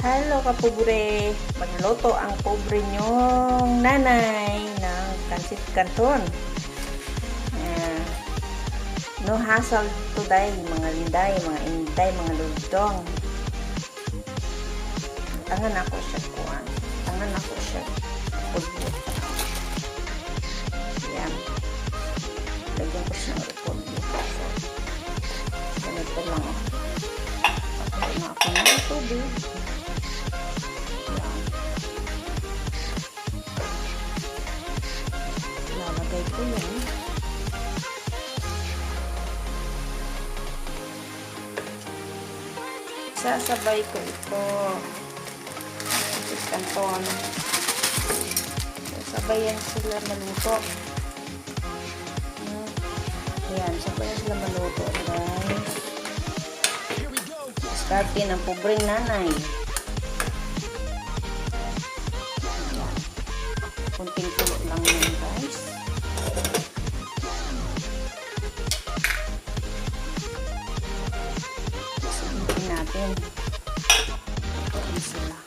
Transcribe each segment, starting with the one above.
Hello kapobre! Magluto ang pobre nyong nanay ng pansit canton. Ayan. No hassle today, mga linday, mga inday, mga ludong. Tangan ako siya kuhan. Tangan ako siya. Pulbo. Ayan. Lagyan ko siya ng repolyo. So, ganito lang. Pakita na ako ng tubig. Lalagay ko yan. Sasabay ko ito. Canton. Sabayan sila maluto. Ayan, sabayan sila maluto, guys. Starte ng pobreng nanay. Ayan. Kunting tulo lang yan, guys. Sabihin natin. Ito sila.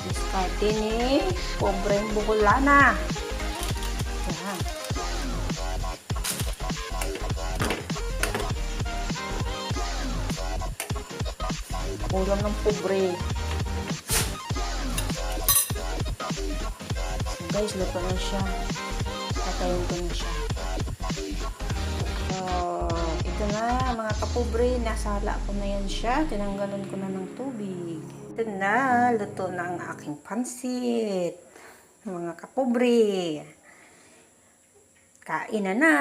Diskarte ni pobreng bukulana. Yan. Ulam ng pobre. So guys, luto na siya. Patayin ko na siya. So, ito na mga kapobre. Nasala ko na yan siya. Tinanggalan ko na ng tubig. Ito na. Luto na ang aking pansit. Mga kapobre. Kain na na.